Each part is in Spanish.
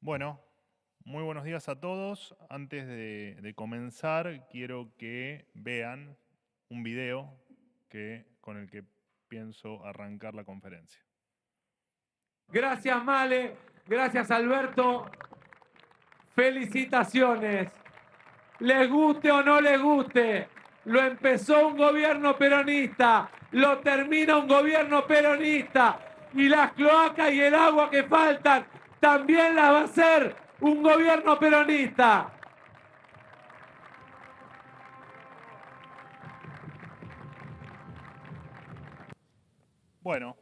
Bueno, muy buenos días a todos. Antes de comenzar, quiero que vean un video con el que pienso arrancar la conferencia. Gracias, Male. Gracias, Alberto. Felicitaciones. Les guste o no les guste, lo empezó un gobierno peronista, lo termina un gobierno peronista y las cloacas y el agua que faltan también las va a hacer un gobierno peronista. Bueno,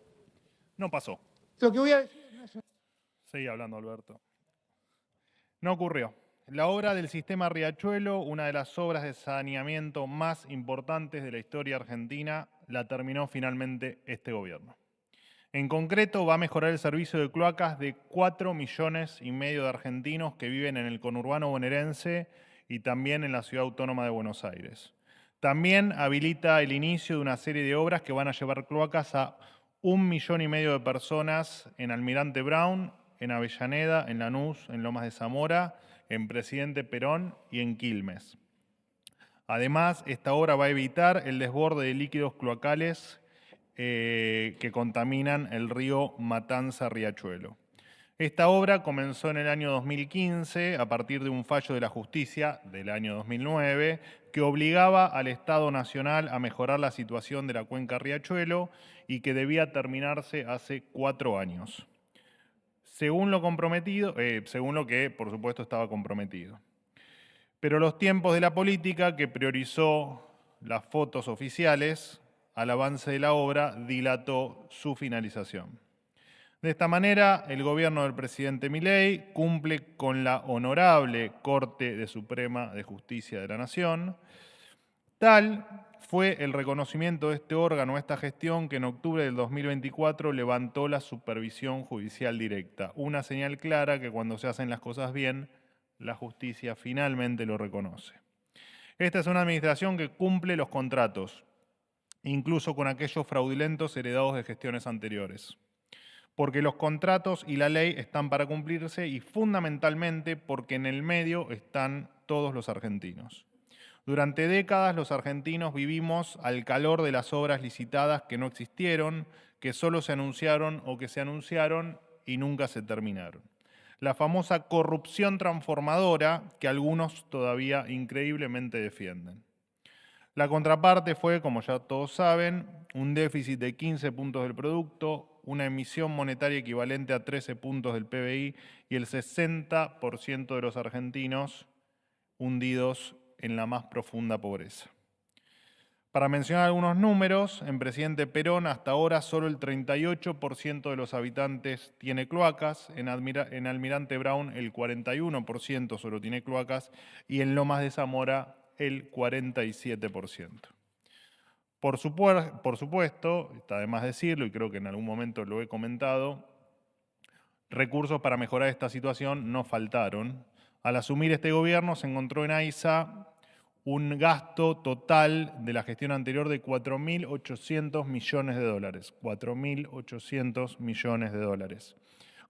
no pasó. Lo que voy a decir Seguí hablando, Alberto. No ocurrió. La obra del sistema Riachuelo, una de las obras de saneamiento más importantes de la historia argentina, la terminó finalmente este gobierno. En concreto, va a mejorar el servicio de cloacas de 4,5 millones de argentinos que viven en el conurbano bonaerense y también en la Ciudad Autónoma de Buenos Aires. También habilita el inicio de una serie de obras que van a llevar cloacas a 1,5 millones de personas en Almirante Brown, en Avellaneda, en Lanús, en Lomas de Zamora, en Presidente Perón y en Quilmes. Además, esta obra va a evitar el desborde de líquidos cloacales que contaminan el río Matanza-Riachuelo. Esta obra comenzó en el año 2015 a partir de un fallo de la justicia del año 2009 que obligaba al Estado Nacional a mejorar la situación de la cuenca Riachuelo y que debía terminarse hace 4 años. Según lo que por supuesto estaba comprometido. Pero los tiempos de la política, que priorizó las fotos oficiales al avance de la obra, dilató su finalización. De esta manera, el gobierno del presidente Milei cumple con la honorable Corte Suprema de Justicia de la Nación. Tal fue el reconocimiento de este órgano a esta gestión que en octubre del 2024 levantó la supervisión judicial directa. Una señal clara que cuando se hacen las cosas bien, la justicia finalmente lo reconoce. Esta es una administración que cumple los contratos, incluso con aquellos fraudulentos heredados de gestiones anteriores. Porque los contratos y la ley están para cumplirse y fundamentalmente porque en el medio están todos los argentinos. Durante décadas los argentinos vivimos al calor de las obras licitadas que no existieron, que solo se anunciaron o que se anunciaron y nunca se terminaron. La famosa corrupción transformadora que algunos todavía increíblemente defienden. La contraparte fue, como ya todos saben, un déficit de 15 puntos del producto, una emisión monetaria equivalente a 13 puntos del PBI y el 60% de los argentinos hundidos en la más profunda pobreza. Para mencionar algunos números, en Presidente Perón hasta ahora solo el 38% de los habitantes tiene cloacas, en Almirante Brown el 41% solo tiene cloacas y en Lomas de Zamora el 47%. Por supuesto, está de más decirlo y creo que en algún momento lo he comentado, recursos para mejorar esta situación no faltaron. Al asumir este gobierno se encontró en AISA un gasto total de la gestión anterior de 4.800 millones de dólares. 4.800 millones de dólares.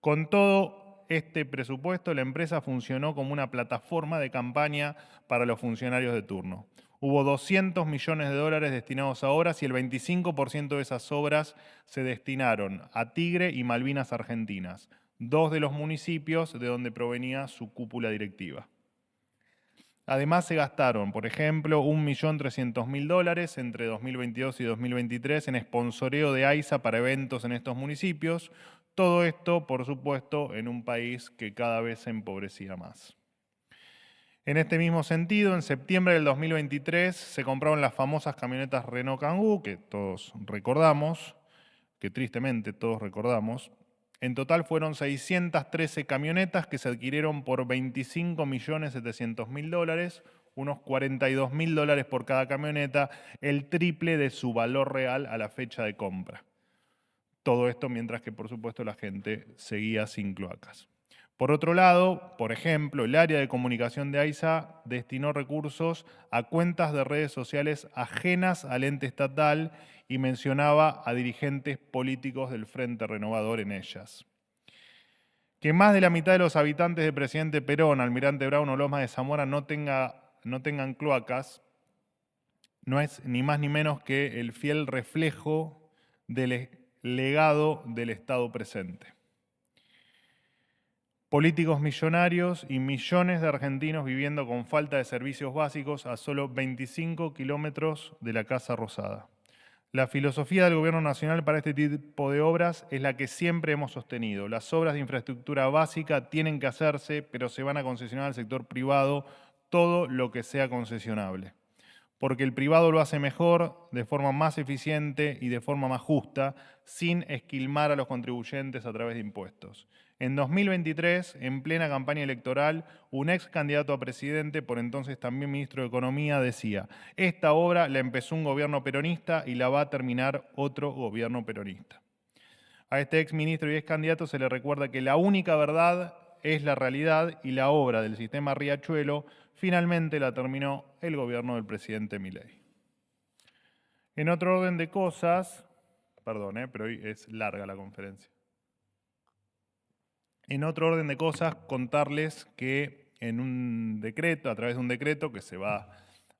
Con todo este presupuesto, la empresa funcionó como una plataforma de campaña para los funcionarios de turno. Hubo 200 millones de dólares destinados a obras y el 25% de esas obras se destinaron a Tigre y Malvinas Argentinas, 2 de los municipios de donde provenía su cúpula directiva. Además se gastaron, por ejemplo, 1.300.000 dólares entre 2022 y 2023 en sponsoreo de AISA para eventos en estos municipios. Todo esto, por supuesto, en un país que cada vez se empobrecía más. En este mismo sentido, en septiembre del 2023 se compraron las famosas camionetas Renault Kangoo, que todos recordamos, que tristemente todos recordamos. En total fueron 613 camionetas que se adquirieron por 25.700.000 dólares, unos 42.000 dólares por cada camioneta, el triple de su valor real a la fecha de compra. Todo esto mientras que, por supuesto, la gente seguía sin cloacas. Por otro lado, por ejemplo, el área de comunicación de AISA destinó recursos a cuentas de redes sociales ajenas al ente estatal y mencionaba a dirigentes políticos del Frente Renovador en ellas. Que más de la mitad de los habitantes de Presidente Perón, Almirante Brown o Lomas de Zamora no tengan cloacas, no es ni más ni menos que el fiel reflejo del legado del Estado presente. Políticos millonarios y millones de argentinos viviendo con falta de servicios básicos a solo 25 kilómetros de la Casa Rosada. La filosofía del Gobierno Nacional para este tipo de obras es la que siempre hemos sostenido. Las obras de infraestructura básica tienen que hacerse, pero se van a concesionar al sector privado todo lo que sea concesionable. Porque el privado lo hace mejor, de forma más eficiente y de forma más justa, sin esquilmar a los contribuyentes a través de impuestos. En 2023, en plena campaña electoral, un ex candidato a presidente, por entonces también ministro de Economía, decía: esta obra la empezó un gobierno peronista y la va a terminar otro gobierno peronista. A este ex ministro y ex candidato se le recuerda que la única verdad es la realidad y la obra del sistema Riachuelo finalmente la terminó el gobierno del presidente Milei. En otro orden de cosas, perdón, pero hoy es larga la conferencia. En otro orden de cosas, contarles que en un decreto, a través de un decreto que se va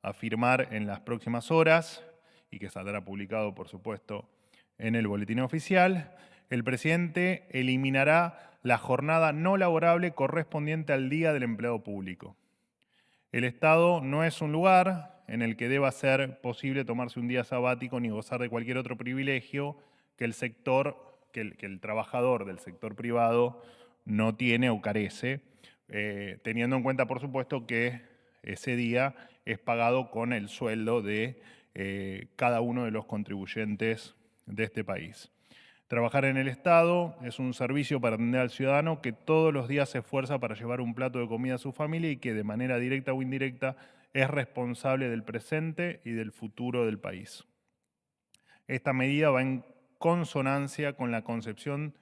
a firmar en las próximas horas y que saldrá publicado, por supuesto, en el boletín oficial, el presidente eliminará la jornada no laborable correspondiente al Día del Empleado Público. El Estado no es un lugar en el que deba ser posible tomarse un día sabático ni gozar de cualquier otro privilegio que el trabajador del sector privado no tiene o carece, teniendo en cuenta, por supuesto, que ese día es pagado con el sueldo de cada uno de los contribuyentes de este país. Trabajar en el Estado es un servicio para atender al ciudadano que todos los días se esfuerza para llevar un plato de comida a su familia y que de manera directa o indirecta es responsable del presente y del futuro del país. Esta medida va en consonancia con la concepción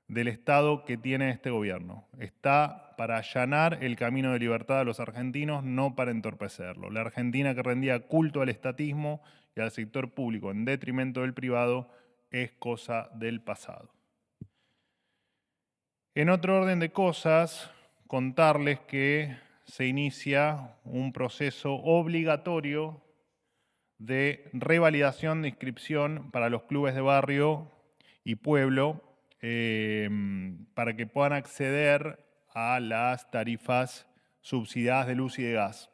del Estado que tiene este gobierno. Está para allanar el camino de libertad a los argentinos, no para entorpecerlo. La Argentina que rendía culto al estatismo y al sector público en detrimento del privado es cosa del pasado. En otro orden de cosas, contarles que se inicia un proceso obligatorio de revalidación de inscripción para los clubes de barrio y pueblo para que puedan acceder a las tarifas subsidiadas de luz y de gas.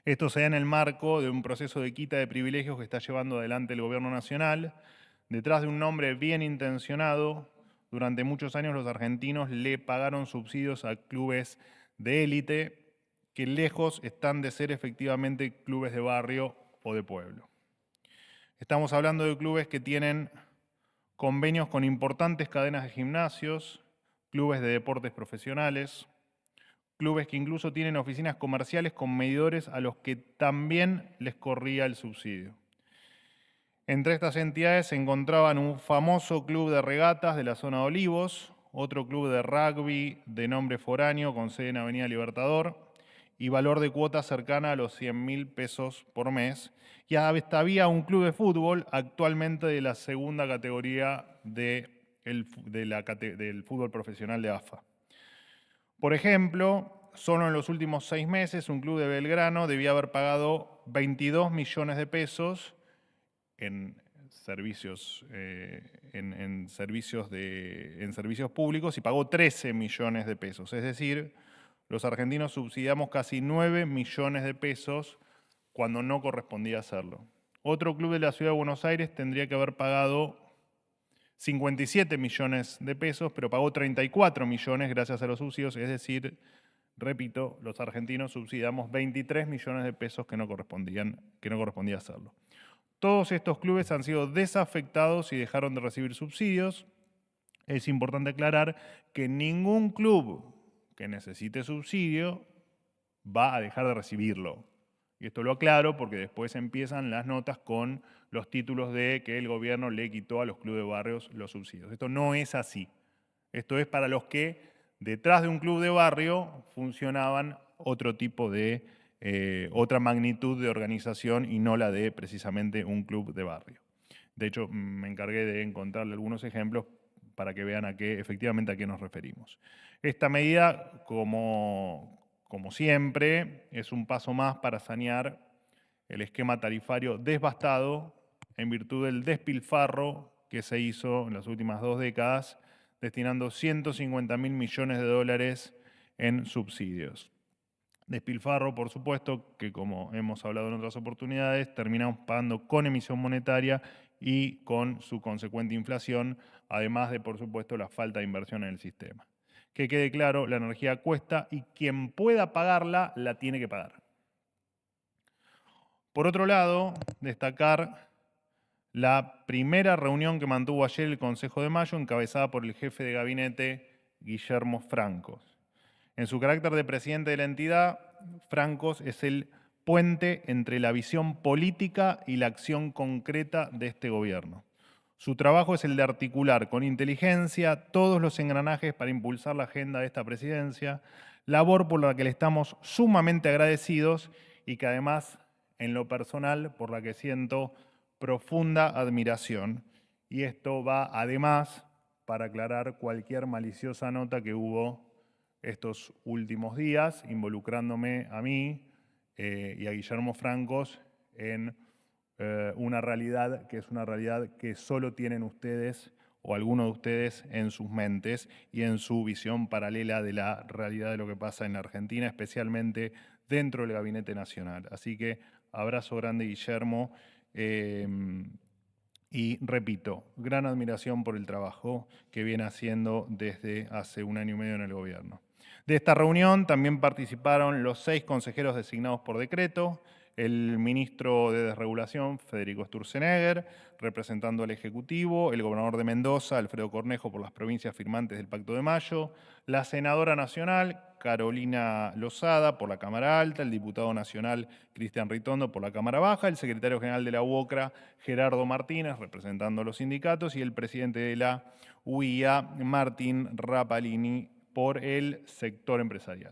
Esto se da en el marco de un proceso de quita de privilegios que está llevando adelante el Gobierno Nacional. Detrás de un nombre bien intencionado, durante muchos años los argentinos le pagaron subsidios a clubes de élite que lejos están de ser efectivamente clubes de barrio o de pueblo. Estamos hablando de clubes que tienen convenios con importantes cadenas de gimnasios, clubes de deportes profesionales, clubes que incluso tienen oficinas comerciales con medidores a los que también les corría el subsidio. Entre estas entidades se encontraban un famoso club de regatas de la zona de Olivos, otro club de rugby de nombre foráneo con sede en Avenida Libertador y valor de cuota cercana a los 100.000 pesos por mes. Y hasta había un club de fútbol actualmente de la segunda categoría del fútbol profesional de AFA. Por ejemplo, solo en los últimos 6 meses un club de Belgrano debía haber pagado 22 millones de pesos en servicios públicos y pagó 13 millones de pesos. Es decir, los argentinos subsidiamos casi 9 millones de pesos cuando no correspondía hacerlo. Otro club de la Ciudad de Buenos Aires tendría que haber pagado 57 millones de pesos, pero pagó 34 millones gracias a los subsidios. Es decir, repito, los argentinos subsidiamos 23 millones de pesos que no correspondía hacerlo. Todos estos clubes han sido desafectados y dejaron de recibir subsidios. Es importante aclarar que ningún club que necesite subsidio va a dejar de recibirlo. Y esto lo aclaro porque después empiezan las notas con los títulos de que el gobierno le quitó a los clubes de barrios los subsidios. Esto no es así. Esto es para los que detrás de un club de barrio funcionaban otro tipo de otra magnitud de organización y no la de precisamente un club de barrio. De hecho, me encargué de encontrarle algunos ejemplos para que vean efectivamente a qué nos referimos. Esta medida, como siempre, es un paso más para sanear el esquema tarifario devastado en virtud del despilfarro que se hizo en las últimas 2 décadas, destinando 150.000 millones de dólares en subsidios. Despilfarro, por supuesto, que como hemos hablado en otras oportunidades, terminamos pagando con emisión monetaria y con su consecuente inflación, además de, por supuesto, la falta de inversión en el sistema. Que quede claro, la energía cuesta y quien pueda pagarla, la tiene que pagar. Por otro lado, destacar la primera reunión que mantuvo ayer el Consejo de Mayo, encabezada por el jefe de gabinete, Guillermo Francos. En su carácter de presidente de la entidad, Francos es el puente entre la visión política y la acción concreta de este gobierno. Su trabajo es el de articular con inteligencia todos los engranajes para impulsar la agenda de esta presidencia, labor por la que le estamos sumamente agradecidos y que además, en lo personal, por la que siento profunda admiración. Y esto va además para aclarar cualquier maliciosa nota que hubo estos últimos días, involucrándome a mí y a Guillermo Francos en una realidad que es una realidad que solo tienen ustedes o algunos de ustedes en sus mentes y en su visión paralela de la realidad de lo que pasa en la Argentina, especialmente dentro del Gabinete Nacional. Así que abrazo grande, Guillermo. Y repito, gran admiración por el trabajo que viene haciendo desde hace 1 año y medio en el gobierno. De esta reunión también participaron los 6 consejeros designados por decreto, el ministro de Desregulación, Federico Sturzenegger, representando al Ejecutivo, el gobernador de Mendoza, Alfredo Cornejo, por las provincias firmantes del Pacto de Mayo, la senadora nacional, Carolina Lozada, por la Cámara Alta, el diputado nacional, Cristian Ritondo, por la Cámara Baja, el secretario general de la UOCRA, Gerardo Martínez, representando a los sindicatos, y el presidente de la UIA, Martín Rapalini, por el sector empresarial.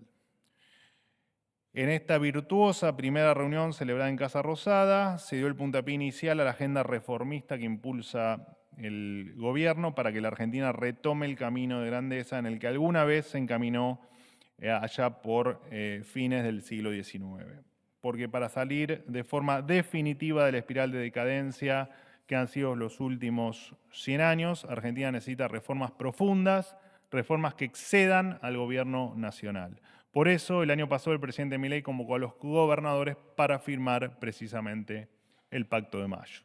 En esta virtuosa primera reunión celebrada en Casa Rosada, se dio el puntapié inicial a la agenda reformista que impulsa el gobierno para que la Argentina retome el camino de grandeza en el que alguna vez se encaminó allá por fines del siglo XIX. Porque para salir de forma definitiva de la espiral de decadencia que han sido los últimos 100 años, Argentina necesita reformas profundas, reformas que excedan al gobierno nacional. Por eso, el año pasado el presidente Milei convocó a los gobernadores para firmar precisamente el Pacto de Mayo.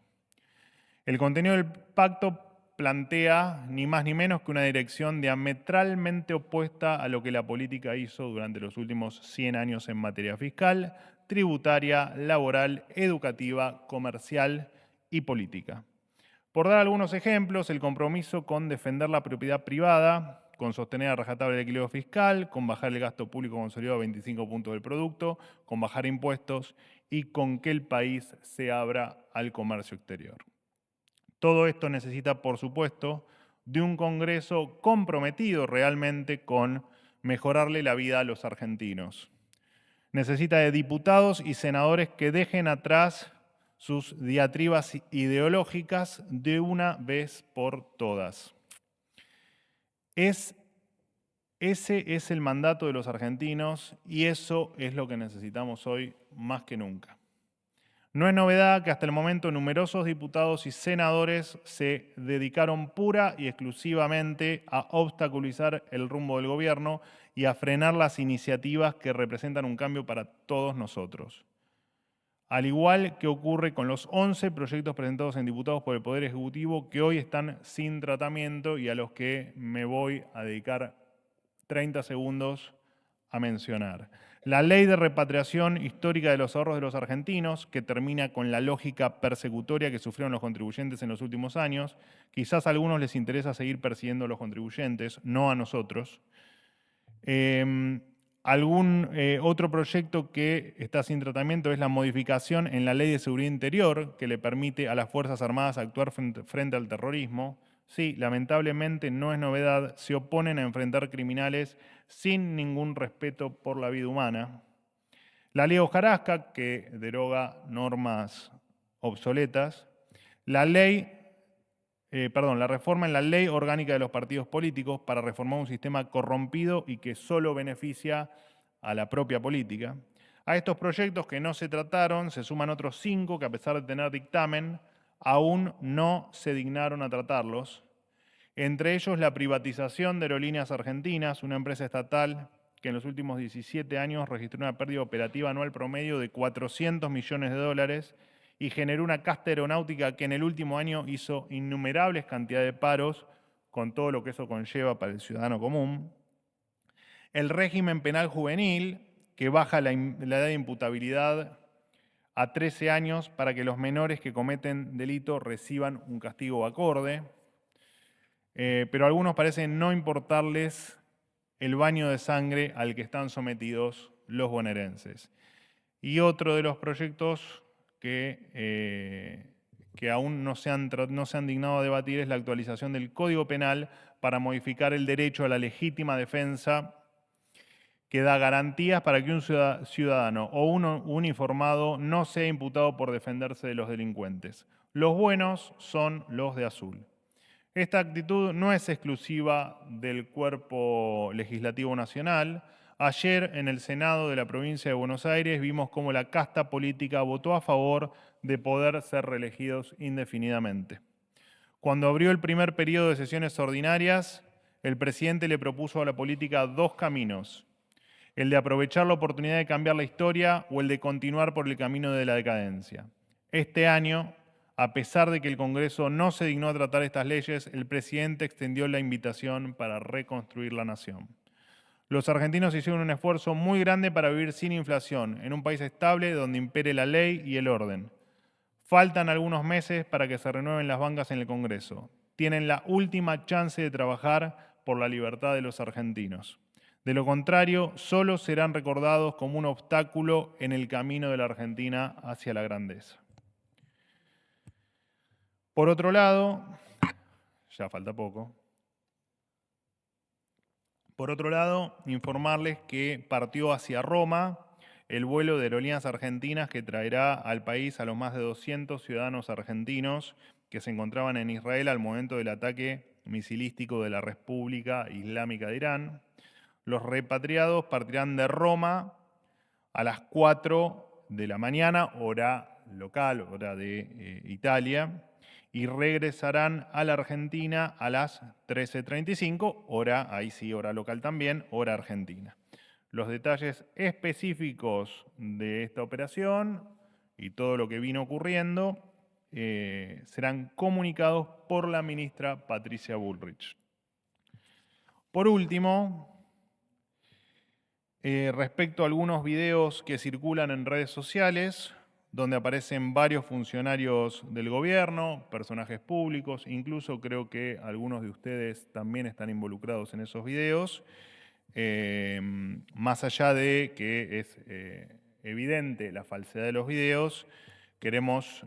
El contenido del pacto plantea ni más ni menos que una dirección diametralmente opuesta a lo que la política hizo durante los últimos 100 años en materia fiscal, tributaria, laboral, educativa, comercial y política. Por dar algunos ejemplos, el compromiso con defender la propiedad privada, con sostener a rajatabla el equilibrio fiscal, con bajar el gasto público consolidado a 25 puntos del producto, con bajar impuestos y con que el país se abra al comercio exterior. Todo esto necesita, por supuesto, de un Congreso comprometido realmente con mejorarle la vida a los argentinos. Necesita de diputados y senadores que dejen atrás sus diatribas ideológicas de una vez por todas. Ese es el mandato de los argentinos y eso es lo que necesitamos hoy más que nunca. No es novedad que hasta el momento numerosos diputados y senadores se dedicaron pura y exclusivamente a obstaculizar el rumbo del gobierno y a frenar las iniciativas que representan un cambio para todos nosotros. Al igual que ocurre con los 11 proyectos presentados en diputados por el Poder Ejecutivo que hoy están sin tratamiento y a los que me voy a dedicar 30 segundos a mencionar. La ley de repatriación histórica de los ahorros de los argentinos, que termina con la lógica persecutoria que sufrieron los contribuyentes en los últimos años. Quizás a algunos les interesa seguir persiguiendo a los contribuyentes, no a nosotros. Otro proyecto que está sin tratamiento es la modificación en la Ley de Seguridad Interior, que le permite a las Fuerzas Armadas actuar frente al terrorismo. Sí, lamentablemente no es novedad, se oponen a enfrentar criminales sin ningún respeto por la vida humana. La ley Hojarasca, que deroga normas obsoletas. La ley la reforma en la ley orgánica de los partidos políticos para reformar un sistema corrompido y que solo beneficia a la propia política. A estos proyectos que no se trataron se suman otros 5 que, a pesar de tener dictamen, aún no se dignaron a tratarlos. Entre ellos la privatización de Aerolíneas Argentinas, una empresa estatal que en los últimos 17 años registró una pérdida operativa anual promedio de 400 millones de dólares y generó una casta aeronáutica que en el último año hizo innumerables cantidades de paros, con todo lo que eso conlleva para el ciudadano común. El régimen penal juvenil, que baja la edad de imputabilidad a 13 años para que los menores que cometen delito reciban un castigo acorde. Pero a algunos parece no importarles el baño de sangre al que están sometidos los bonaerenses. Y otro de los proyectos que aún no se han dignado a debatir es la actualización del Código Penal para modificar el derecho a la legítima defensa, que da garantías para que un ciudadano o un uniformado no sea imputado por defenderse de los delincuentes. Los buenos son los de azul. Esta actitud no es exclusiva del cuerpo legislativo nacional. Ayer, en el Senado de la provincia de Buenos Aires, vimos cómo la casta política votó a favor de poder ser reelegidos indefinidamente. Cuando abrió el primer periodo de sesiones ordinarias, el presidente le propuso a la política 2 caminos: el de aprovechar la oportunidad de cambiar la historia o el de continuar por el camino de la decadencia. Este año, a pesar de que el Congreso no se dignó a tratar estas leyes, el presidente extendió la invitación para reconstruir la nación. Los argentinos hicieron un esfuerzo muy grande para vivir sin inflación, en un país estable donde impere la ley y el orden. Faltan algunos meses para que se renueven las bancas en el Congreso. Tienen la última chance de trabajar por la libertad de los argentinos. De lo contrario, solo serán recordados como un obstáculo en el camino de la Argentina hacia la grandeza. Por otro lado, ya falta poco. Por otro lado, informarles que partió hacia Roma el vuelo de Aerolíneas Argentinas que traerá al país a los más de 200 ciudadanos argentinos que se encontraban en Israel al momento del ataque misilístico de la República Islámica de Irán. Los repatriados partirán de Roma a las 4 de la mañana, hora local, hora de Italia, y regresarán a la Argentina a las 13:35, hora, ahí sí, hora local también, hora argentina. Los detalles específicos de esta operación y todo lo que vino ocurriendo serán comunicados por la ministra Patricia Bullrich. Por último, respecto a algunos videos que circulan en redes sociales, donde aparecen varios funcionarios del gobierno, personajes públicos, incluso creo que algunos de ustedes también están involucrados en esos videos. Más allá de que es evidente la falsedad de los videos, queremos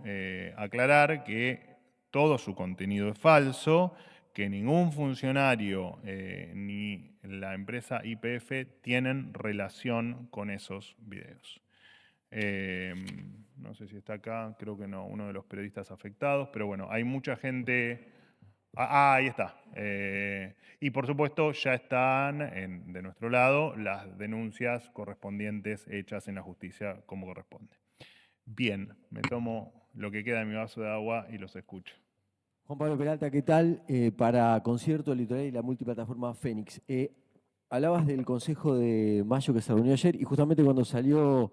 aclarar que todo su contenido es falso, que ningún funcionario ni la empresa YPF tienen relación con esos videos. No sé si está acá, creo que no, uno de los periodistas afectados, pero bueno, hay mucha gente. Ahí está. Y por supuesto ya están de nuestro lado las denuncias correspondientes hechas en la justicia como corresponde. Bien, me tomo lo que queda de mi vaso de agua y los escucho. Juan Pablo Peralta, ¿qué tal? Para Concierto Litoral y la multiplataforma Fénix. Hablabas del Consejo de Mayo que se reunió ayer y justamente cuando salió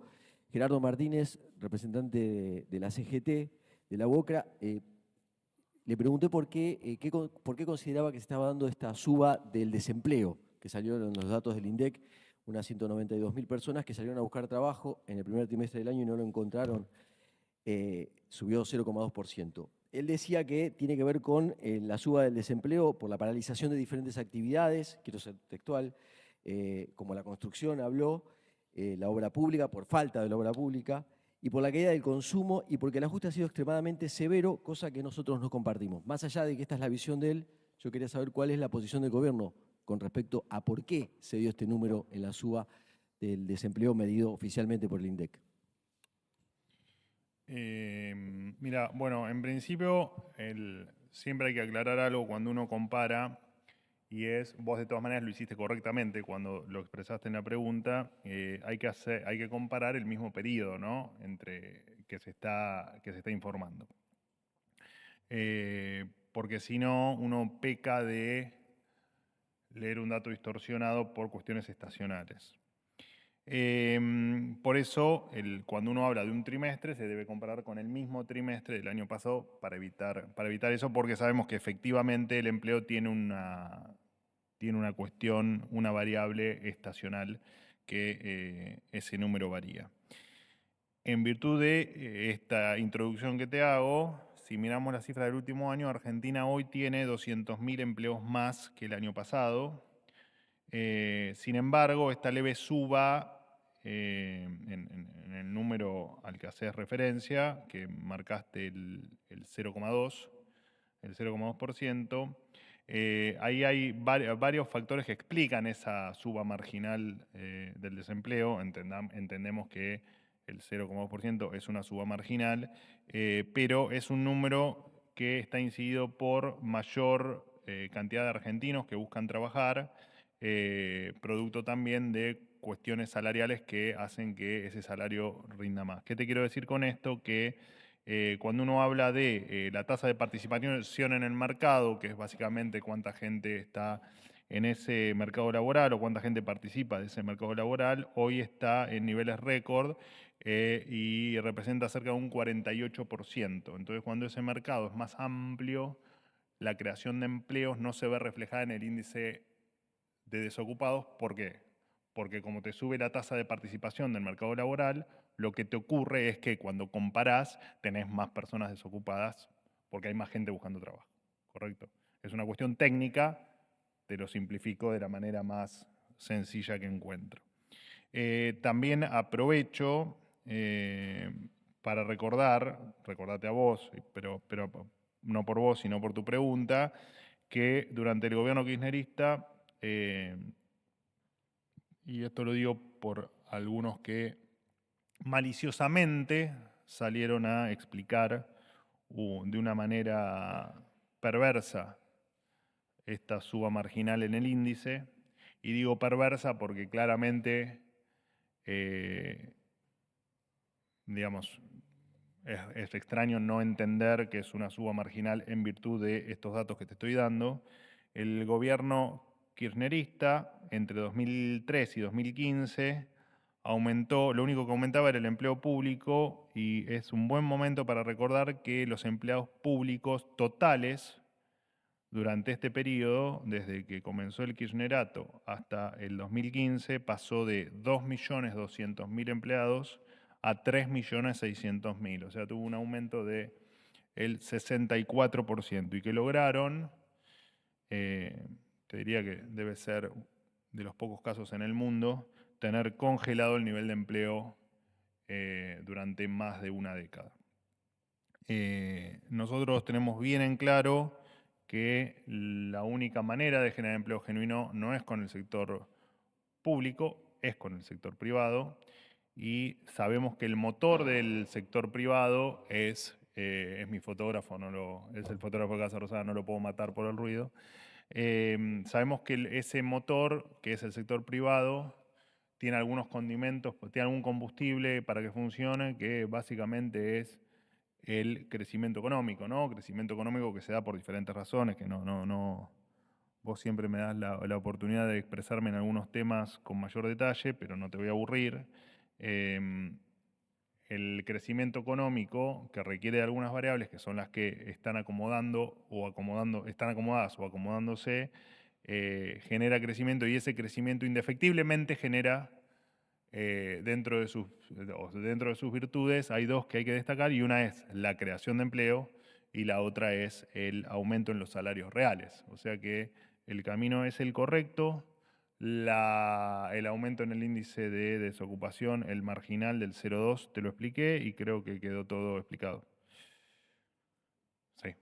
Gerardo Martínez, representante de la CGT, de la UOCRA, le pregunté por qué consideraba que se estaba dando esta suba del desempleo, que salieron en los datos del INDEC, unas 192.000 personas que salieron a buscar trabajo en el primer trimestre del año y no lo encontraron, subió 0,2%. Él decía que tiene que ver con la suba del desempleo por la paralización de diferentes actividades, quiero ser textual, como la construcción habló, la obra pública, por falta de la obra pública, y por la caída del consumo y porque el ajuste ha sido extremadamente severo, cosa que nosotros no compartimos. Más allá de que esta es la visión de él, yo quería saber cuál es la posición del gobierno con respecto a por qué se dio este número en la suba del desempleo medido oficialmente por el INDEC. Mira, bueno, en principio siempre hay que aclarar algo cuando uno compara, y es, vos de todas maneras lo hiciste correctamente cuando lo expresaste en la pregunta, hay que comparar el mismo periodo, ¿no? Entre que se está informando. Porque si no, uno peca de leer un dato distorsionado por cuestiones estacionales. Por eso, cuando uno habla de un trimestre, se debe comparar con el mismo trimestre del año pasado para evitar eso, porque sabemos que efectivamente el empleo tiene una cuestión, una variable estacional que ese número varía. En virtud de esta introducción que te hago, si miramos la cifra del último año, Argentina hoy tiene 200.000 empleos más que el año pasado. Sin embargo, esta leve suba en el número al que haces referencia, que marcaste el 0,2%, ahí hay varios factores que explican esa suba marginal del desempleo. Entendemos que el 0,2% es una suba marginal, pero es un número que está incidido por mayor cantidad de argentinos que buscan trabajar, producto también de cuestiones salariales que hacen que ese salario rinda más. ¿Qué te quiero decir con esto? Que cuando uno habla de la tasa de participación en el mercado, que es básicamente cuánta gente está en ese mercado laboral o cuánta gente participa de ese mercado laboral, hoy está en niveles récord y representa cerca de un 48%. Entonces, cuando ese mercado es más amplio, la creación de empleos no se ve reflejada en el índice de desocupados. ¿Por qué? Porque como te sube la tasa de participación del mercado laboral, lo que te ocurre es que cuando comparás tenés más personas desocupadas porque hay más gente buscando trabajo, ¿correcto? Es una cuestión técnica, te lo simplifico de la manera más sencilla que encuentro. También aprovecho para recordarte a vos, pero no por vos, sino por tu pregunta, que durante el gobierno kirchnerista, y esto lo digo por algunos que maliciosamente salieron a explicar de una manera perversa esta suba marginal en el índice, y digo perversa porque claramente, digamos, es extraño no entender que es una suba marginal en virtud de estos datos que te estoy dando. El gobierno kirchnerista, entre 2003 y 2015, aumentó, lo único que aumentaba era el empleo público, y es un buen momento para recordar que los empleados públicos totales durante este periodo, desde que comenzó el kirchnerato hasta el 2015, pasó de 2.200.000 empleados a 3.600.000. O sea, tuvo un aumento del 64%, y que lograron, te diría que debe ser de los pocos casos en el mundo, tener congelado el nivel de empleo durante más de una década. Nosotros tenemos bien en claro que la única manera de generar empleo genuino no es con el sector público, es con el sector privado, y sabemos que el motor del sector privado es mi fotógrafo, es el fotógrafo de Casa Rosada, no lo puedo matar por el ruido. Sabemos que ese motor, que es el sector privado, tiene algunos condimentos, tiene algún combustible para que funcione, que básicamente es el crecimiento económico, ¿no? Crecimiento económico que se da por diferentes razones, que vos siempre me das la oportunidad de expresarme en algunos temas con mayor detalle, pero no te voy a aburrir. El crecimiento económico, que requiere de algunas variables que son las que están están acomodadas o acomodándose, genera crecimiento, y ese crecimiento indefectiblemente genera, dentro de sus virtudes, hay dos que hay que destacar, y una es la creación de empleo y la otra es el aumento en los salarios reales. O sea que el camino es el correcto. El aumento en el índice de desocupación, el marginal del 0,2, te lo expliqué y creo que quedó todo explicado. Sí.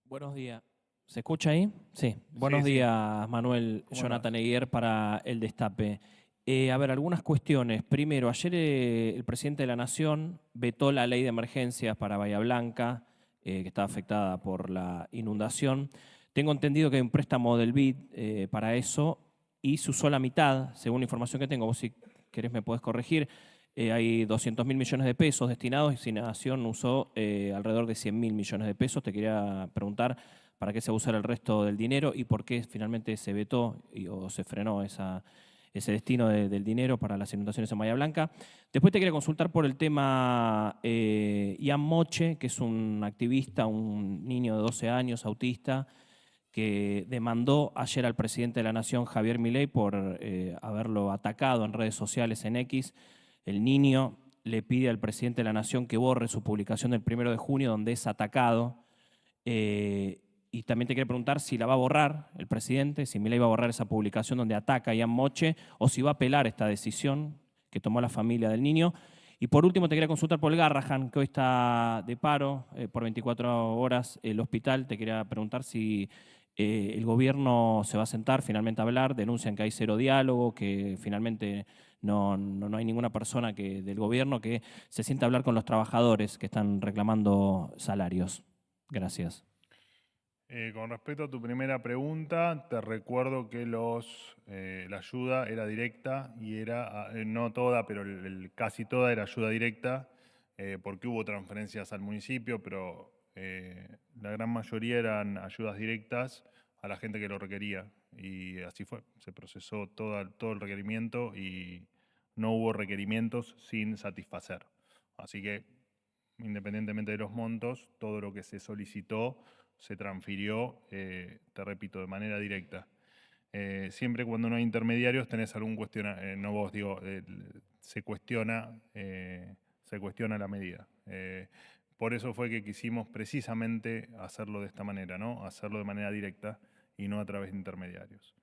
Buenos días. ¿Se escucha ahí? Sí. Buenos Sí. días, Manuel. ¿Cómo Jonathan andás? Eguier para El Destape. A ver, algunas cuestiones. Primero, ayer el presidente de la Nación vetó la ley de emergencias para Bahía Blanca, que estaba afectada por la inundación. Tengo entendido que hay un préstamo del BID para eso y se usó la mitad, según la información que tengo. Vos si querés me podés corregir. Hay 200.000 millones de pesos destinados y la Nación usó alrededor de 100.000 millones de pesos. Te quería preguntar para qué se va a usar el resto del dinero y por qué finalmente se vetó o se frenó ese destino del dinero para las inundaciones en Bahía Blanca. Después te quería consultar por el tema Ian Moche, que es un activista, un niño de 12 años, autista, que demandó ayer al presidente de la Nación, Javier Milei, por haberlo atacado en redes sociales en X. El niño le pide al presidente de la Nación que borre su publicación del 1 de junio, donde es atacado. Y también te quería preguntar si la va a borrar el presidente, si Milei va a borrar esa publicación donde ataca a Ian Moche, o si va a apelar esta decisión que tomó la familia del niño. Y por último te quería consultar por el Garrahan, que hoy está de paro por 24 horas el hospital. Te quería preguntar si el gobierno se va a sentar finalmente a hablar. Denuncian que hay cero diálogo, que finalmente no hay ninguna persona del gobierno que se sienta a hablar con los trabajadores que están reclamando salarios. Gracias. Con respecto a tu primera pregunta, te recuerdo que la ayuda era directa y era, no toda, pero casi toda era ayuda directa, porque hubo transferencias al municipio, pero la gran mayoría eran ayudas directas a la gente que lo requería. Y así fue, se procesó todo el requerimiento y no hubo requerimientos sin satisfacer. Así que, independientemente de los montos, todo lo que se solicitó se transfirió, te repito, de manera directa. Siempre cuando no hay intermediarios tenés algún cuestionamiento, no vos, digo, se cuestiona la medida. Por eso fue que quisimos precisamente hacerlo de esta manera, ¿no? Hacerlo de manera directa y no a través de intermediarios.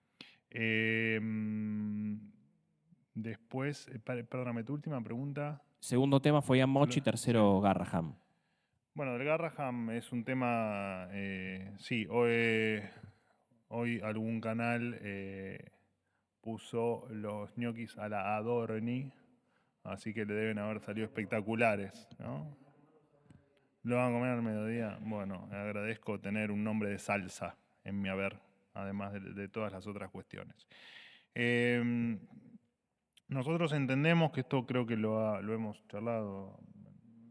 Después, perdóname, tu última pregunta. Segundo tema fue Ian Moche y tercero Garrahan. Bueno, del Garrahan es un tema, sí, hoy algún canal puso los ñoquis a la Adorni, así que le deben haber salido espectaculares, ¿no? ¿Lo van a comer al mediodía? Bueno, agradezco tener un nombre de salsa en mi haber, además de todas las otras cuestiones. Nosotros entendemos que esto creo que lo hemos charlado,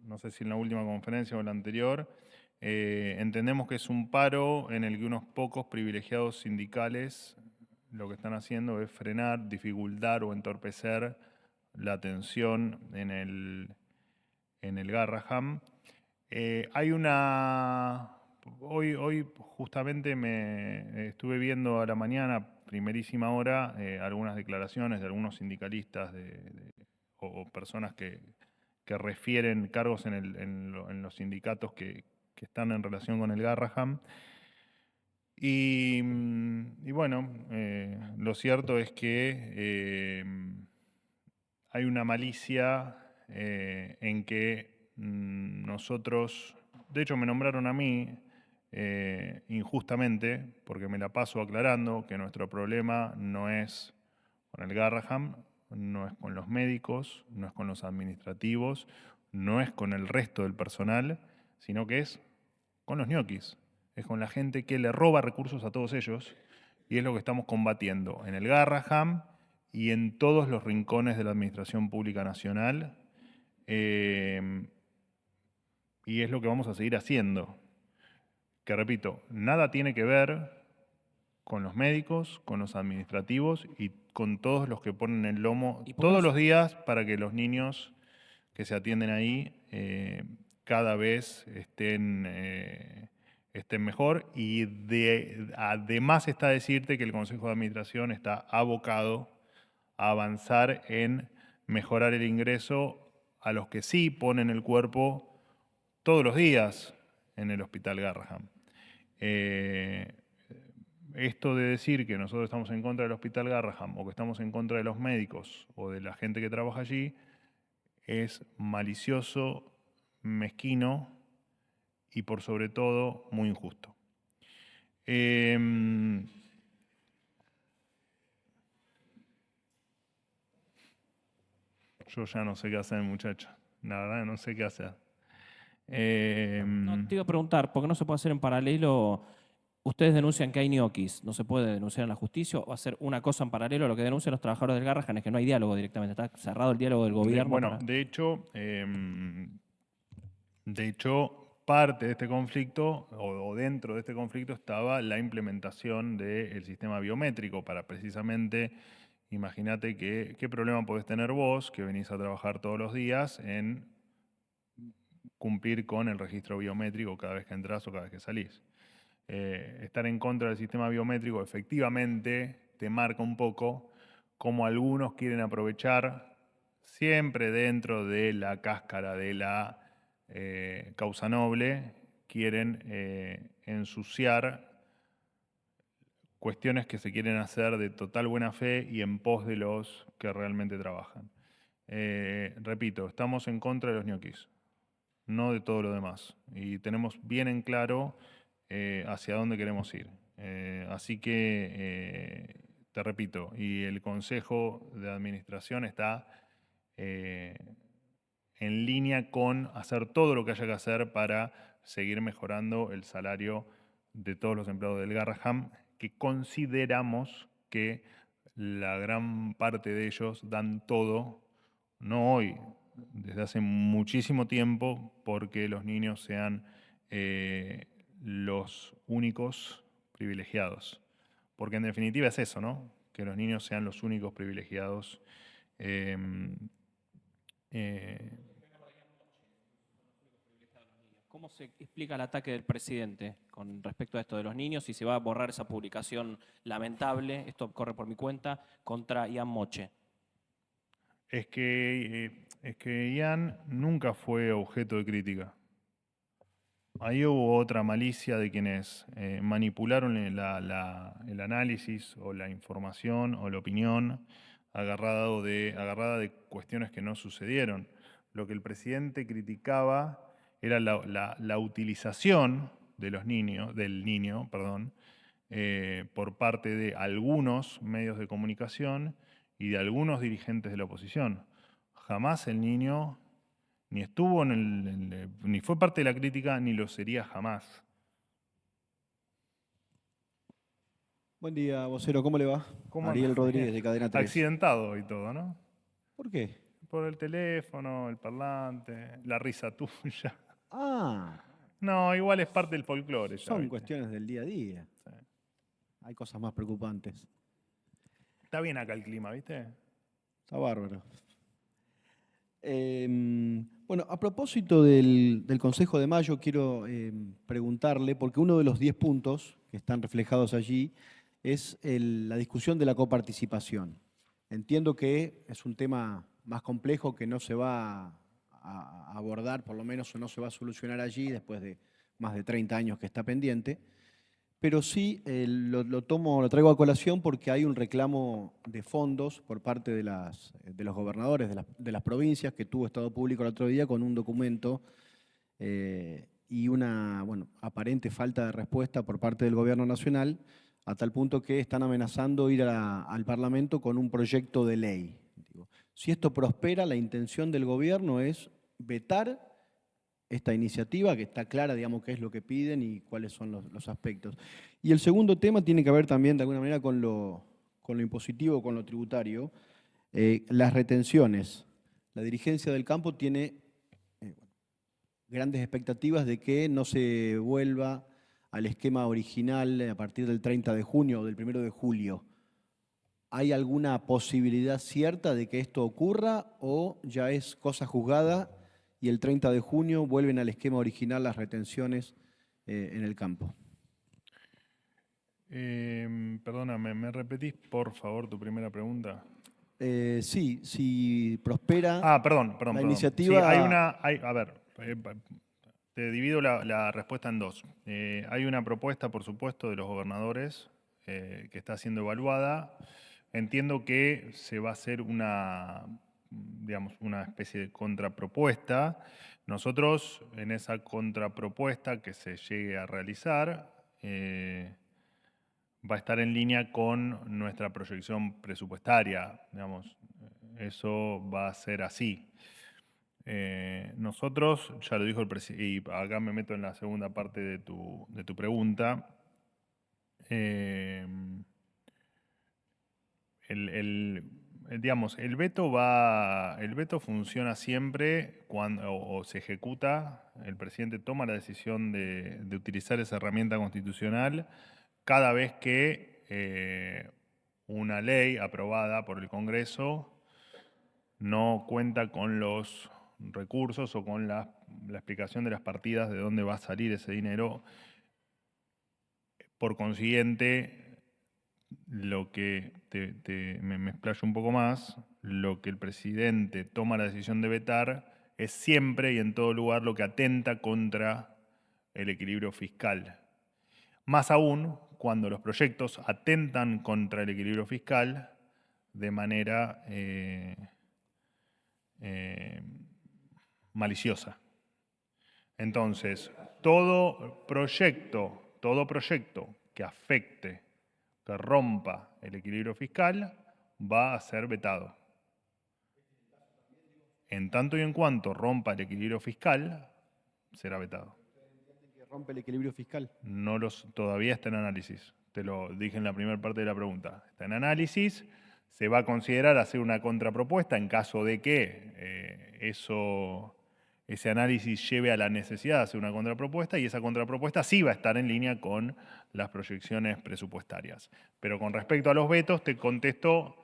no sé si en la última conferencia o en la anterior, entendemos que es un paro en el que unos pocos privilegiados sindicales lo que están haciendo es frenar, dificultar o entorpecer la atención en el Garrahan. Hoy justamente me estuve viendo a la mañana, primerísima hora, algunas declaraciones de algunos sindicalistas o personas que refieren cargos en los sindicatos que están en relación con el Garrahan. Y bueno, lo cierto es que hay una malicia en que nosotros, de hecho me nombraron a mí injustamente, porque me la paso aclarando que nuestro problema no es con el Garrahan, no es con los médicos, no es con los administrativos, no es con el resto del personal, sino que es con los ñoquis, es con la gente que le roba recursos a todos ellos, y es lo que estamos combatiendo en el Garrahan y en todos los rincones de la Administración Pública Nacional, y es lo que vamos a seguir haciendo. Que repito, nada tiene que ver con los médicos, con los administrativos y con todos los que ponen el lomo todos los días para que los niños que se atienden ahí cada vez estén mejor. Y además está decirte que el Consejo de Administración está abocado a avanzar en mejorar el ingreso a los que sí ponen el cuerpo todos los días en el Hospital Garrahan. Esto de decir que nosotros estamos en contra del Hospital Garrahan o que estamos en contra de los médicos o de la gente que trabaja allí es malicioso, mezquino y por sobre todo muy injusto. Yo ya no sé qué hacer, muchacho. La verdad, no sé qué hacer. No, te iba a preguntar, ¿por qué no se puede hacer en paralelo? Ustedes denuncian que hay ñoquis, ¿no se puede denunciar en la justicia o hacer una cosa en paralelo a lo que denuncian los trabajadores del Garrahan? Es que no hay diálogo directamente, está cerrado el diálogo del gobierno. Bueno, de hecho, parte de este conflicto, o dentro de este conflicto, estaba la implementación del sistema biométrico para precisamente, imagínate qué problema podés tener vos, que venís a trabajar todos los días, en cumplir con el registro biométrico cada vez que entras o cada vez que salís. Estar en contra del sistema biométrico efectivamente te marca un poco cómo algunos quieren aprovechar, siempre dentro de la cáscara de la causa noble, quieren ensuciar cuestiones que se quieren hacer de total buena fe y en pos de los que realmente trabajan. Repito, estamos en contra de los ñoquis, no de todo lo demás. Y tenemos bien en claro hacia dónde queremos ir. Así que, te repito, y el Consejo de Administración está en línea con hacer todo lo que haya que hacer para seguir mejorando el salario de todos los empleados del Garrahan, que consideramos que la gran parte de ellos dan todo, no hoy, desde hace muchísimo tiempo, porque los niños sean los únicos privilegiados. Porque en definitiva es eso, ¿no? Que los niños sean los únicos privilegiados. ¿Cómo se explica el ataque del presidente con respecto a esto de los niños y se va a borrar esa publicación lamentable, esto corre por mi cuenta, contra Ian Moche? Es que Ian nunca fue objeto de crítica. Ahí hubo otra malicia de quienes manipularon el análisis o la información o la opinión agarrada de cuestiones que no sucedieron. Lo que el presidente criticaba era la utilización de los niños, del niño, perdón, por parte de algunos medios de comunicación y de algunos dirigentes de la oposición. Jamás el niño ni estuvo ni fue parte de la crítica, ni lo sería jamás. Buen día, vocero, ¿cómo le va? ¿Cómo Ariel andás? Rodríguez de Cadena 3. Accidentado y todo, ¿no? ¿Por qué? Por el teléfono, el parlante, la risa tuya. Ah, No, igual es parte del folclore. ya, son ¿viste? cuestiones del día a día. Sí. Hay cosas más preocupantes. Está bien acá el clima, ¿viste? Está bárbaro. Bueno, a propósito del Consejo de Mayo, quiero preguntarle, porque uno de los 10 puntos que están reflejados allí es la discusión de la coparticipación. Entiendo que es un tema más complejo que no se va a abordar, por lo menos, o no se va a solucionar allí después de más de 30 años que está pendiente, pero sí lo traigo a colación porque hay un reclamo de fondos por parte de los gobernadores de las provincias que tuvo Estado Público el otro día con un documento y una aparente falta de respuesta por parte del Gobierno Nacional, a tal punto que están amenazando ir al Parlamento con un proyecto de ley. Si esto prospera, la intención del Gobierno es vetar esta iniciativa, que está clara, digamos, qué es lo que piden y cuáles son los aspectos. Y el segundo tema tiene que ver también, de alguna manera, con lo impositivo, con lo tributario. Las retenciones. La dirigencia del campo tiene grandes expectativas de que no se vuelva al esquema original a partir del 30 de junio o del 1 de julio. ¿Hay alguna posibilidad cierta de que esto ocurra o ya es cosa juzgada y el 30 de junio vuelven al esquema original las retenciones en el campo? Perdóname, ¿me repetís por favor tu primera pregunta? Sí, si prospera Perdón. la iniciativa... Sí, a ver, te divido la respuesta en dos. Hay una propuesta, por supuesto, de los gobernadores que está siendo evaluada. Entiendo que se va a hacer una especie de contrapropuesta. Nosotros, en esa contrapropuesta que se llegue a realizar, va a estar en línea con nuestra proyección presupuestaria. eso va a ser así. Nosotros, ya lo dijo el presidente, y acá me meto en la segunda parte de tu pregunta, digamos, el veto funciona siempre cuando o se ejecuta, el presidente toma la decisión de utilizar esa herramienta constitucional cada vez que una ley aprobada por el Congreso no cuenta con los recursos o con la explicación de las partidas de dónde va a salir ese dinero. Por consiguiente, lo que me explayo un poco más, lo que el presidente toma la decisión de vetar es siempre y en todo lugar lo que atenta contra el equilibrio fiscal. Más aún cuando los proyectos atentan contra el equilibrio fiscal de manera maliciosa. Entonces, todo proyecto que afecte, que rompa el equilibrio fiscal, va a ser vetado. En tanto y en cuanto rompa el equilibrio fiscal, será vetado. ¿Que rompe el equilibrio fiscal? Todavía está en análisis. Te lo dije en la primera parte de la pregunta. Está en análisis. Se va a considerar hacer una contrapropuesta en caso de que ese análisis lleve a la necesidad de hacer una contrapropuesta, y esa contrapropuesta sí va a estar en línea con las proyecciones presupuestarias. Pero con respecto a los vetos, te contesto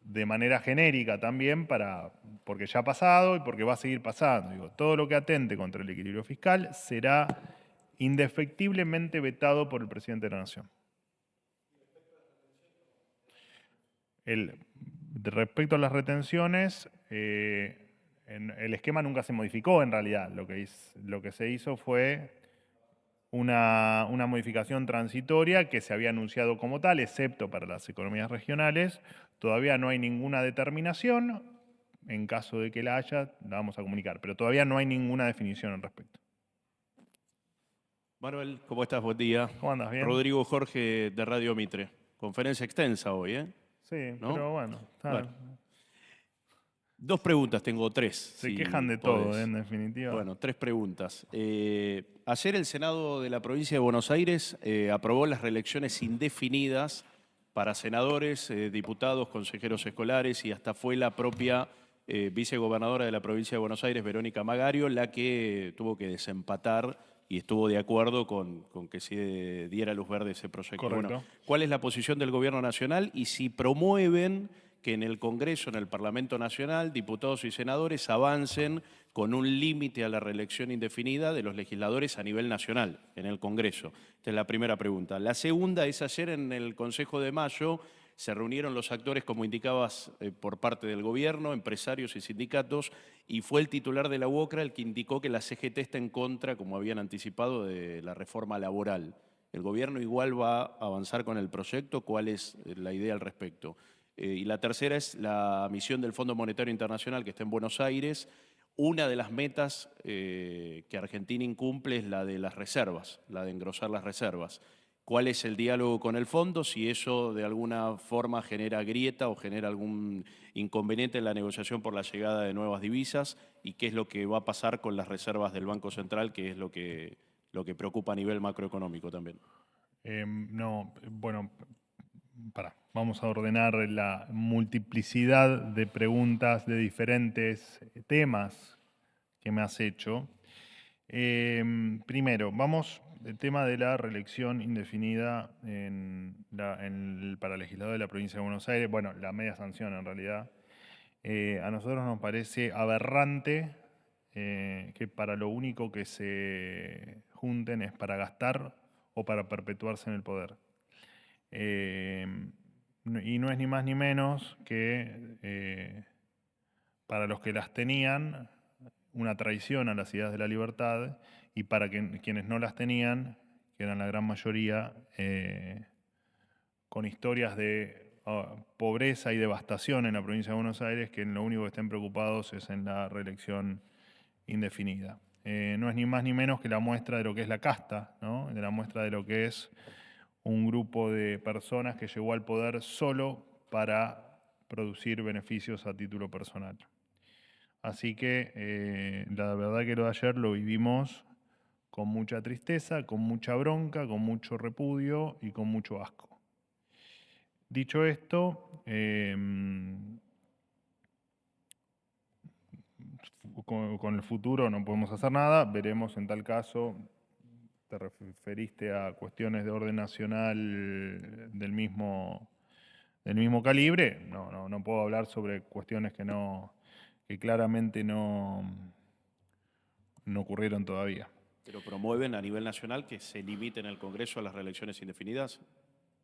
de manera genérica también, porque ya ha pasado y porque va a seguir pasando. Digo, todo lo que atente contra el equilibrio fiscal será indefectiblemente vetado por el presidente de la Nación. Respecto a las retenciones, el esquema nunca se modificó en realidad. Lo que se hizo fue una modificación transitoria que se había anunciado como tal, excepto para las economías regionales. Todavía no hay ninguna determinación. En caso de que la haya, la vamos a comunicar. Pero todavía no hay ninguna definición al respecto. Manuel, ¿cómo estás? Buen día. ¿Cómo andas? ¿Bien? Rodrigo Jorge, de Radio Mitre. Conferencia extensa hoy, ¿eh? Sí, ¿no? pero bueno. Bueno. Dos preguntas, tengo tres. Se quejan de todo, en definitiva. Bueno, tres preguntas. Ayer el Senado de la provincia de Buenos Aires aprobó las reelecciones indefinidas para senadores, diputados, consejeros escolares, y hasta fue la propia vicegobernadora de la provincia de Buenos Aires, Verónica Magario, la que tuvo que desempatar y estuvo de acuerdo con que se diera luz verde a ese proyecto. Correcto. Bueno, ¿cuál es la posición del Gobierno Nacional y si promueven que en el Congreso, en el Parlamento Nacional, diputados y senadores avancen con un límite a la reelección indefinida de los legisladores a nivel nacional, en el Congreso? Esta es la primera pregunta. La segunda es: ayer en el Consejo de Mayo se reunieron los actores, como indicabas, por parte del Gobierno, empresarios y sindicatos, y fue el titular de la UOCRA el que indicó que la CGT está en contra, como habían anticipado, de la reforma laboral. ¿El Gobierno igual va a avanzar con el proyecto? ¿Cuál es la idea al respecto? Y la tercera es la misión del Fondo Monetario Internacional, que está en Buenos Aires. Una de las metas que Argentina incumple es la de las reservas, la de engrosar las reservas. ¿Cuál es el diálogo con el fondo? Si eso de alguna forma genera grieta o genera algún inconveniente en la negociación por la llegada de nuevas divisas, y qué es lo que va a pasar con las reservas del Banco Central, que es lo que preocupa a nivel macroeconómico también. Vamos a ordenar la multiplicidad de preguntas de diferentes temas que me has hecho. Primero, el tema de la reelección indefinida para legislador de la provincia de Buenos Aires. Bueno, la media sanción en realidad. A nosotros nos parece aberrante que para lo único que se junten es para gastar o para perpetuarse en el poder. Y no es ni más ni menos que para los que las tenían, una traición a las ideas de la libertad, y para quienes no las tenían, que eran la gran mayoría, con historias de pobreza y devastación en la provincia de Buenos Aires, que en lo único que estén preocupados es en la reelección indefinida. No es ni más ni menos que la muestra de lo que es la casta, ¿no? De la muestra de lo que es un grupo de personas que llegó al poder solo para producir beneficios a título personal. Así que la verdad que lo de ayer lo vivimos con mucha tristeza, con mucha bronca, con mucho repudio y con mucho asco. Dicho esto, con el futuro no podemos hacer nada, veremos en tal caso, te referiste a cuestiones de orden nacional del mismo calibre, no puedo hablar sobre cuestiones que claramente no ocurrieron todavía. Pero promueven a nivel nacional que se limiten el Congreso a las reelecciones indefinidas.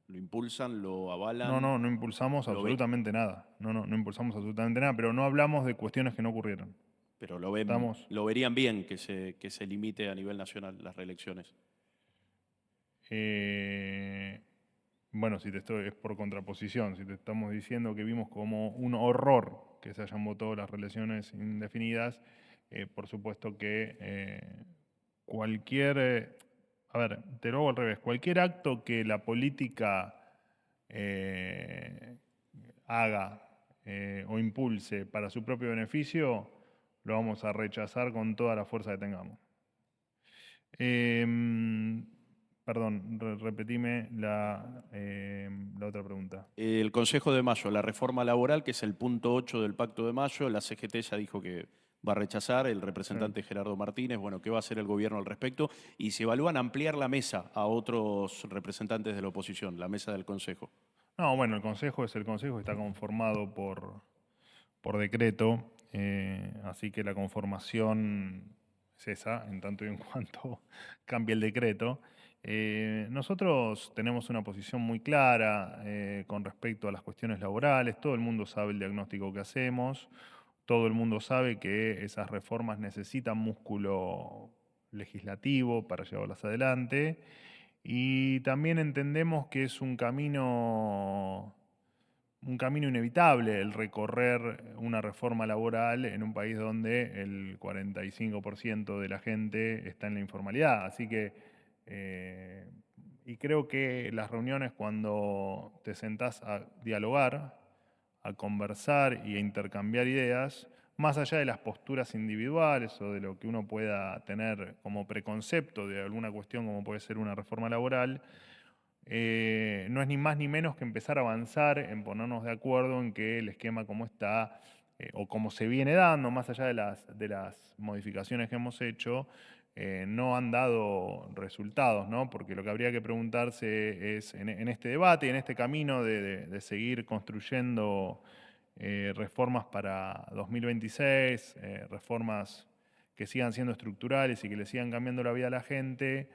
¿Lo impulsan, lo avalan? No impulsamos ¿Lo ven? absolutamente nada. No impulsamos absolutamente nada, pero no hablamos de cuestiones que no ocurrieron. Pero lo verían bien que se limite a nivel nacional las reelecciones. Bueno, es por contraposición. Si te estamos diciendo que vimos como un horror que se hayan votado las reelecciones indefinidas, por supuesto que a ver, te lo hago al revés, cualquier acto que la política haga o impulse para su propio beneficio, lo vamos a rechazar con toda la fuerza que tengamos. Perdón, repetime la otra pregunta. El Consejo de Mayo, la reforma laboral, que es el punto 8 del Pacto de Mayo, la CGT ya dijo que va a rechazar, el representante Gerardo Martínez, bueno, ¿qué va a hacer el gobierno al respecto? Y se evalúan ampliar la mesa a otros representantes de la oposición, la mesa del Consejo. No, bueno, el Consejo es el Consejo, está conformado por decreto, así que la conformación es esa, en tanto y en cuanto cambie el decreto. Nosotros tenemos una posición muy clara con respecto a las cuestiones laborales, todo el mundo sabe el diagnóstico que hacemos, todo el mundo sabe que esas reformas necesitan músculo legislativo para llevarlas adelante y también entendemos que es un camino inevitable el recorrer una reforma laboral en un país donde el 45% de la gente está en la informalidad. Así que, y creo que las reuniones cuando te sentás a dialogar, a conversar y a intercambiar ideas, más allá de las posturas individuales o de lo que uno pueda tener como preconcepto de alguna cuestión como puede ser una reforma laboral, no es ni más ni menos que empezar a avanzar en ponernos de acuerdo en que el esquema como está o como se viene dando, más allá de las modificaciones que hemos hecho, no han dado resultados, ¿no? Porque lo que habría que preguntarse es, en este debate y en este camino de seguir construyendo reformas para 2026, reformas que sigan siendo estructurales y que le sigan cambiando la vida a la gente,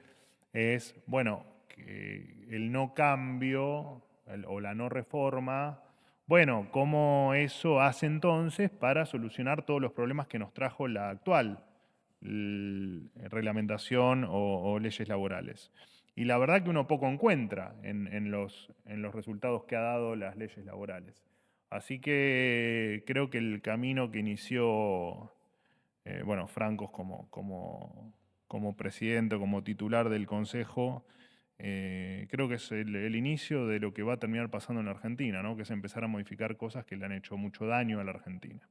es, bueno, que el no cambio o la no reforma, bueno, ¿cómo eso hace entonces para solucionar todos los problemas que nos trajo la actual reglamentación o leyes laborales? Y la verdad que uno poco encuentra en los resultados que ha dado las leyes laborales. Así que creo que el camino que inició, bueno, Francos como presidente, como titular del Consejo, creo que es el inicio de lo que va a terminar pasando en la Argentina, ¿no? Que es empezar a modificar cosas que le han hecho mucho daño a la Argentina.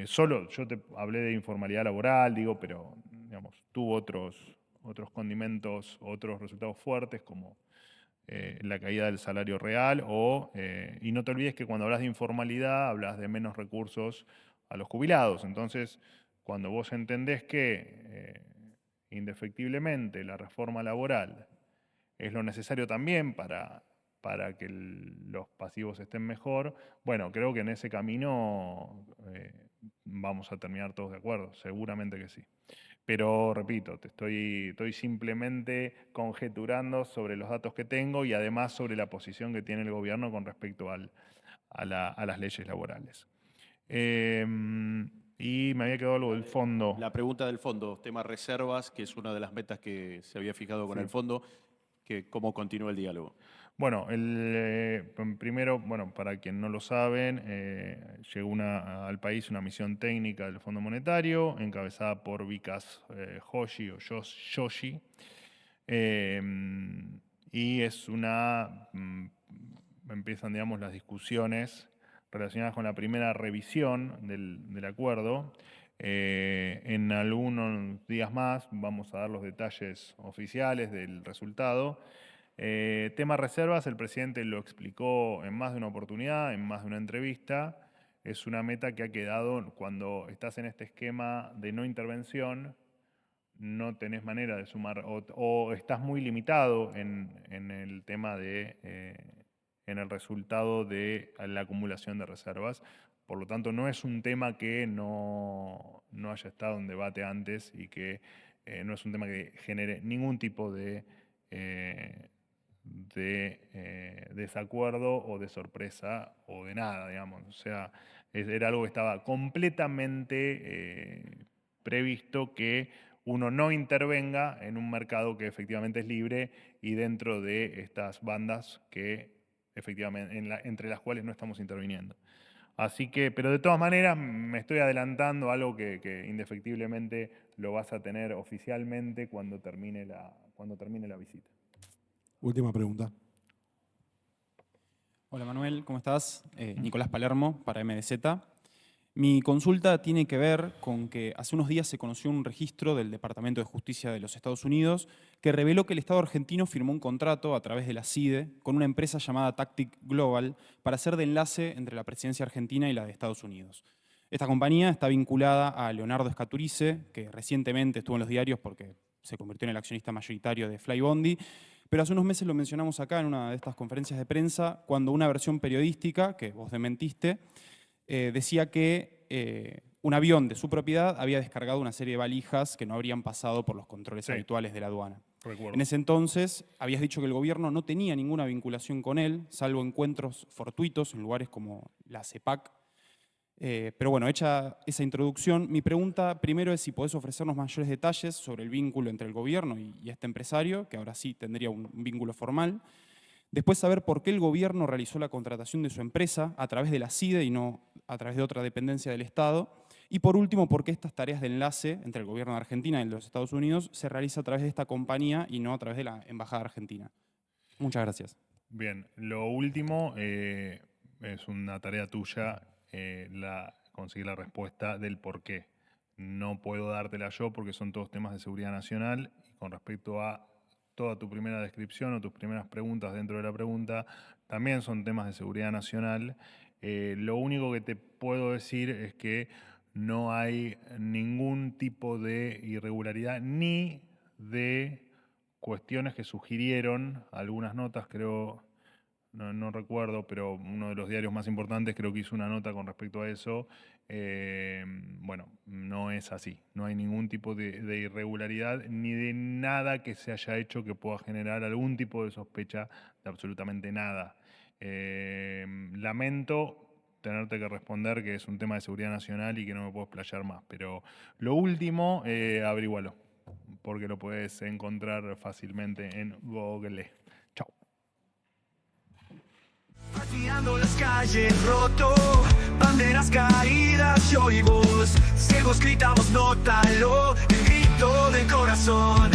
Solo yo te hablé de informalidad laboral, digo, pero digamos, tuvo otros condimentos, otros resultados fuertes como la caída del salario real y no te olvides que cuando hablas de informalidad hablas de menos recursos a los jubilados. Entonces, cuando vos entendés que indefectiblemente la reforma laboral es lo necesario también para que los pasivos estén mejor, bueno, creo que en ese camino vamos a terminar todos de acuerdo, seguramente que sí. Pero repito, estoy simplemente conjeturando sobre los datos que tengo y además sobre la posición que tiene el gobierno con respecto a las leyes laborales. Y me había quedado algo del fondo. La pregunta del fondo, tema reservas, que es una de las metas que se había fijado con Sí. el fondo, que cómo continúa el diálogo. Bueno, primero, bueno, para quien no lo saben, llegó al país una misión técnica del Fondo Monetario, encabezada por Vikas Joshi o Joshi, y empiezan, digamos, las discusiones relacionadas con la primera revisión del acuerdo. En algunos días más vamos a dar los detalles oficiales del resultado. Tema reservas, el presidente lo explicó en más de una oportunidad, en más de una entrevista. Es una meta que ha quedado cuando estás en este esquema de no intervención, no tenés manera de sumar o estás muy limitado en el tema en el resultado de la acumulación de reservas. Por lo tanto, no es un tema que no haya estado en debate antes y que no es un tema que genere ningún tipo de desacuerdo o de sorpresa o de nada, digamos. O sea, era algo que estaba completamente previsto que uno no intervenga en un mercado que efectivamente es libre y dentro de estas bandas que efectivamente entre las cuales no estamos interviniendo. Así que, pero de todas maneras me estoy adelantando a algo que indefectiblemente lo vas a tener oficialmente cuando termine la visita. Última pregunta. Hola Manuel, ¿cómo estás? Nicolás Palermo, para MDZ. Mi consulta tiene que ver con que hace unos días se conoció un registro del Departamento de Justicia de los Estados Unidos que reveló que el Estado argentino firmó un contrato a través de la CIDE con una empresa llamada Tactic Global para hacer de enlace entre la presidencia argentina y la de Estados Unidos. Esta compañía está vinculada a Leonardo Scaturice, que recientemente estuvo en los diarios porque se convirtió en el accionista mayoritario de Flybondi, pero hace unos meses lo mencionamos acá en una de estas conferencias de prensa cuando una versión periodística, que vos desmentiste, decía que un avión de su propiedad había descargado una serie de valijas que no habrían pasado por los controles habituales de la aduana. Recuerdo. En ese entonces habías dicho que el gobierno no tenía ninguna vinculación con él, salvo encuentros fortuitos en lugares como la CEPAC. Pero bueno, hecha esa introducción, mi pregunta primero es si podés ofrecernos mayores detalles sobre el vínculo entre el gobierno y este empresario, que ahora sí tendría un vínculo formal. Después saber por qué el gobierno realizó la contratación de su empresa a través de la CIDE y no a través de otra dependencia del Estado. Y por último, por qué estas tareas de enlace entre el gobierno de Argentina y el de los Estados Unidos se realiza a través de esta compañía y no a través de la Embajada Argentina. Muchas gracias. Bien, lo último es una tarea tuya, conseguir la respuesta del por qué. No puedo dártela yo porque son todos temas de seguridad nacional y con respecto a toda tu primera descripción o tus primeras preguntas dentro de la pregunta también son temas de seguridad nacional. Lo único que te puedo decir es que no hay ningún tipo de irregularidad ni de cuestiones que sugirieron algunas notas, creo, no recuerdo, pero uno de los diarios más importantes creo que hizo una nota con respecto a eso. Bueno, no es así. No hay ningún tipo de irregularidad ni de nada que se haya hecho que pueda generar algún tipo de sospecha de absolutamente nada. Lamento tenerte que responder que es un tema de seguridad nacional y que no me puedo explayar más, pero lo último, averígualo, porque lo puedes encontrar fácilmente en Google. Chao. Pateando las calles, roto, banderas caídas, yo y vos, ciegos gritamos, nótalo, el grito del corazón.